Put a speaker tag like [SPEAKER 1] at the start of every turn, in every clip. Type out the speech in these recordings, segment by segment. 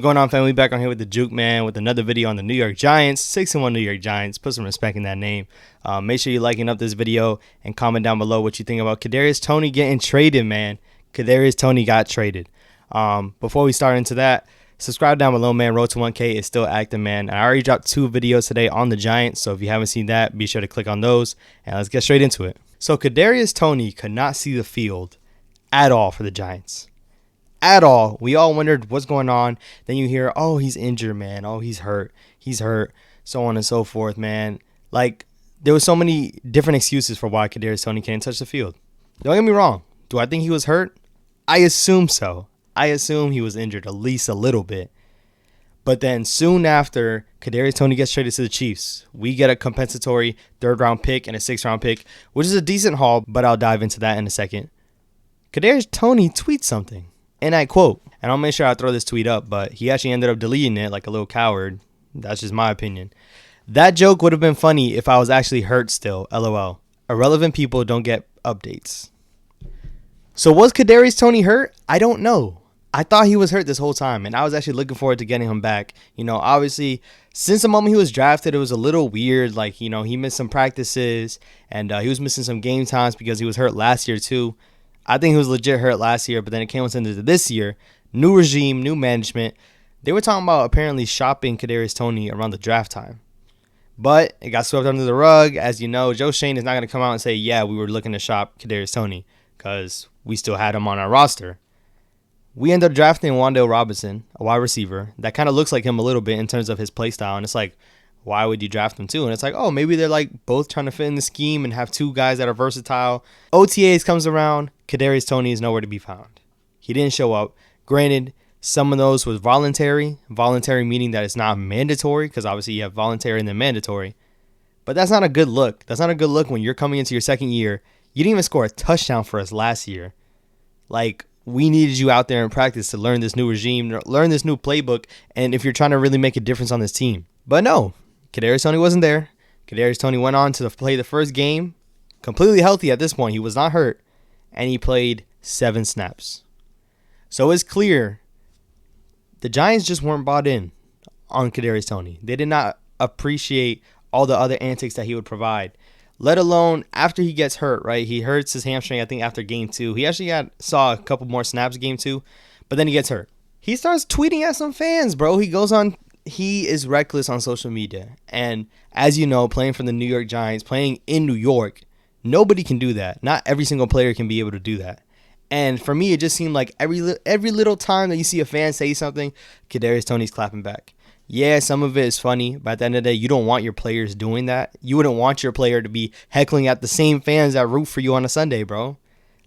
[SPEAKER 1] What's going on, family? Back on here with the Juke Man with another video on the New York Giants. 6-1 New York Giants. Put some respect in that name. Make sure you're liking up this video and comment down below what you think about Kadarius Toney getting traded, man. Kadarius Toney got traded. Before we start into that, subscribe down below, man. Road to 1K is still active, man. I already dropped 2 videos today on the Giants, so if you haven't seen that, be sure to click on those, and let's get straight into it. So Kadarius Toney could not see the field at all for the Giants. At all. We all wondered what's going on. Then you hear, oh, he's injured, man. Oh, he's hurt, so on and so forth, man. Like, there were so many different excuses for why Kadarius Toney can't touch the field. Don't get me wrong. Do I think he was hurt? I assume so. I assume he was injured at least a little bit. But then soon after Kadarius Toney gets traded to the Chiefs, we get a compensatory 3rd-round pick and a 6th-round pick, which is a decent haul, but I'll dive into that in a second. Kadarius Toney tweets something. And I quote, and I'll make sure I throw this tweet up, but he actually ended up deleting it like a little coward. That's just my opinion. That joke would have been funny if I was actually hurt still, LOL. Irrelevant people don't get updates. So was Kadarius Toney hurt? I don't know. I thought he was hurt this whole time, and I was actually looking forward to getting him back. You know, obviously, since the moment he was drafted, it was a little weird. Like, you know, he missed some practices, and he was missing some game times because he was hurt last year too. I think he was legit hurt last year, but then it came into this year. New regime, new management. They were talking about apparently shopping Kadarius Toney around the draft time. But it got swept under the rug. As you know, Joe Schoen is not going to come out and say, yeah, we were looking to shop Kadarius Toney because we still had him on our roster. We ended up drafting Wan'Dale Robinson, a wide receiver, that kind of looks like him a little bit in terms of his play style. And it's like, why would you draft him too? And it's like, oh, maybe they're like both trying to fit in the scheme and have 2 guys that are versatile. OTAs comes around. Kadarius Toney is nowhere to be found. He didn't show up. Granted, some of those was voluntary. Voluntary meaning that it's not mandatory, because obviously you have voluntary and then mandatory. But that's not a good look. That's not a good look when you're coming into your 2nd year. You didn't even score a touchdown for us last year. Like, we needed you out there in practice to learn this new regime, learn this new playbook, and if you're trying to really make a difference on this team. But no, Kadarius Toney wasn't there. Kadarius Toney went on to play the first game, completely healthy at this point. He was not hurt, and he played 7 snaps. So it's clear the Giants just weren't bought in on Kadarius Toney. They did not appreciate all the other antics that he would provide, let alone after he gets hurt, right? He hurts his hamstring, I think, after game 2. He actually saw a couple more snaps game 2, but then he gets hurt. He starts tweeting at some fans, bro. He is reckless on social media. And as you know, playing for the New York Giants, playing in New York, nobody can do that. Not every single player can be able to do that. And for me, it just seemed like every little time that you see a fan say something, Kadarius Toney's clapping back. Yeah, some of it is funny, but at the end of the day, you don't want your players doing that. You wouldn't want your player to be heckling at the same fans that root for you on a Sunday, bro.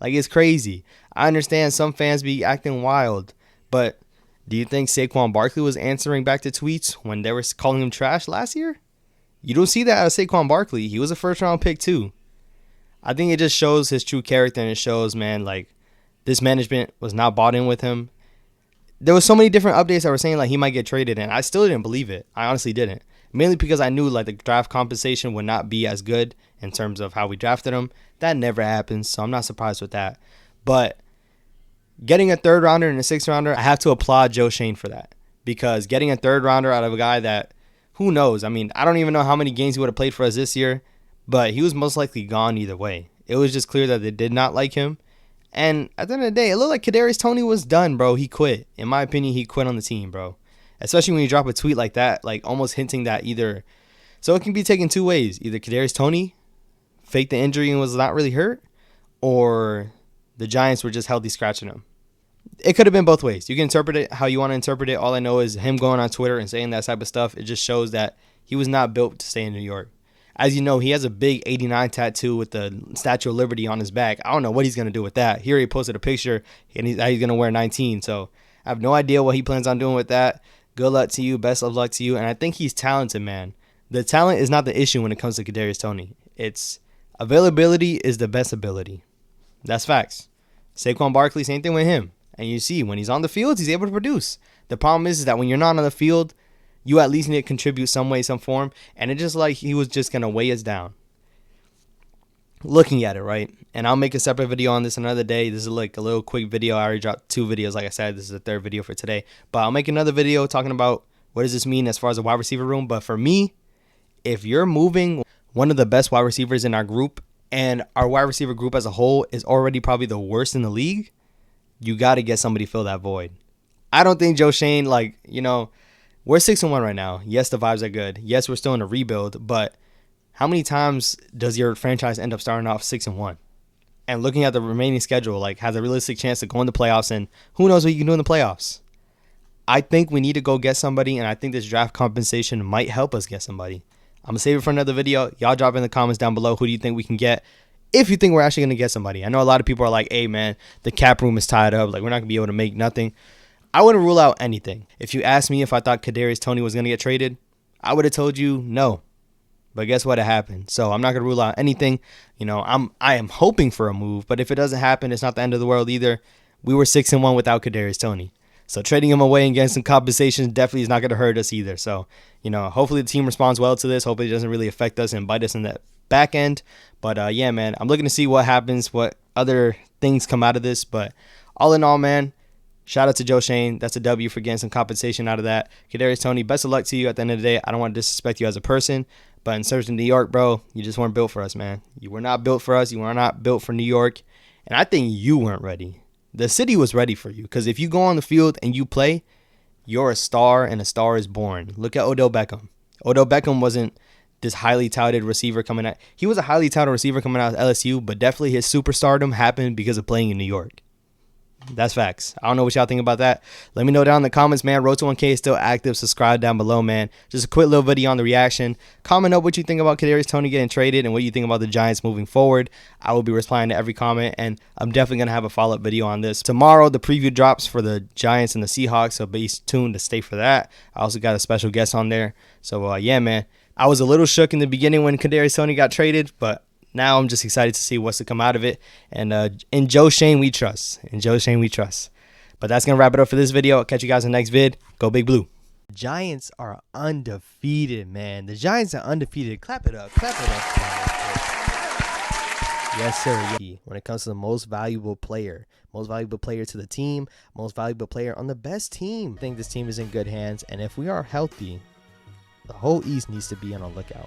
[SPEAKER 1] Like, it's crazy. I understand some fans be acting wild, but do you think Saquon Barkley was answering back to tweets when they were calling him trash last year? You don't see that out of Saquon Barkley. He was a 1st-round pick too. I think it just shows his true character, and it shows, man, like, this management was not bought in with him. There was so many different updates that were saying like he might get traded, and I still didn't believe it. I honestly didn't. Mainly because I knew like the draft compensation would not be as good in terms of how we drafted him. That never happens, so I'm not surprised with that. But getting a 3rd rounder and a 6th rounder, I have to applaud Joe Schoen for that. Because getting a 3rd rounder out of a guy that, who knows? I mean, I don't even know how many games he would have played for us this year, but he was most likely gone either way. It was just clear that they did not like him. And at the end of the day, it looked like Kadarius Toney was done, bro. He quit. In my opinion, he quit on the team, bro. Especially when you drop a tweet like that, like almost hinting that either. So it can be taken 2 ways. Either Kadarius Toney faked the injury and was not really hurt, or the Giants were just healthy scratching him. It could have been both ways. You can interpret it how you want to interpret it. All I know is him going on Twitter and saying that type of stuff. It just shows that he was not built to stay in New York. As you know, he has a big 89 tattoo with the Statue of Liberty on his back. I don't know what he's going to do with that. Here he posted a picture, and he's going to wear 19. So I have no idea what he plans on doing with that. Good luck to you. Best of luck to you. And I think he's talented, man. The talent is not the issue when it comes to Kadarius Toney. It's availability is the best ability. That's facts. Saquon Barkley, same thing with him. And you see, when he's on the field, he's able to produce. The problem is that when you're not on the field, you at least need to contribute some way, some form. And it's just like he was just going to weigh us down. looking at it, right? And I'll make a separate video on this another day. This is like a little quick video. I already dropped 2 videos. Like I said, this is the 3rd video for today. But I'll make another video talking about what does this mean as far as the wide receiver room. But for me, if you're moving one of the best wide receivers in our group, and our wide receiver group as a whole is already probably the worst in the league, you got to get somebody to fill that void. I don't think Joe Shane, like, we're 6-1 right now. Yes, the vibes are good. Yes, we're still in a rebuild, but how many times does your franchise end up starting off 6-1? And looking at the remaining schedule, like, has a realistic chance to go in the playoffs, and who knows what you can do in the playoffs? I think we need to go get somebody, and I think this draft compensation might help us get somebody. I'm going to save it for another video. Y'all drop in the comments down below who do you think we can get, if you think we're actually going to get somebody. I know a lot of people are like, hey, man, the cap room is tied up. Like, we're not going to be able to make nothing. I wouldn't rule out anything. If you asked me if I thought Kadarius Toney was going to get traded, I would have told you no. But guess what? It happened. So I'm not going to rule out anything. I am hoping for a move, but if it doesn't happen, it's not the end of the world either. We were 6-1 without Kadarius Toney. So trading him away and getting some compensation definitely is not going to hurt us either. So, hopefully the team responds well to this. Hopefully it doesn't really affect us and bite us in the back end. But yeah, man, I'm looking to see what happens, what other things come out of this. But all in all, man, shout out to Joe Shane. That's a W for getting some compensation out of that. Kadarius Toney, best of luck to you at the end of the day. I don't want to disrespect you as a person, but in search of New York, bro, you just weren't built for us, man. You were not built for us. You were not built for New York. And I think you weren't ready. The city was ready for you, because if you go on the field and you play, you're a star, and a star is born. Look at Odell Beckham. Odell Beckham wasn't this highly touted receiver coming out. He was a highly touted receiver coming out of LSU, but definitely his superstardom happened because of playing in New York. That's facts. I don't know what y'all think about that. Let me know down in the comments, man. Road to 1K is still active. Subscribe down below, man. Just a quick little video on the reaction. Comment up what you think about Kadarius Toney getting traded and what you think about the Giants moving forward. I will be replying to every comment, and I'm definitely going to have a follow-up video on this. Tomorrow, the preview drops for the Giants and the Seahawks, so be tuned to stay for that. I also got a special guest on there. So, yeah, man. I was a little shook in the beginning when Kadarius Toney got traded, but now I'm just excited to see what's to come out of it. And in Joe Shane, we trust. In Joe Shane, we trust. But that's going to wrap it up for this video. I'll catch you guys in the next vid. Go Big Blue. Giants are undefeated, man. The Giants are undefeated. Clap it up. Clap it up. Yes, sir. When it comes to the most valuable player to the team, most valuable player on the best team, I think this team is in good hands. And if we are healthy, the whole East needs to be on the lookout.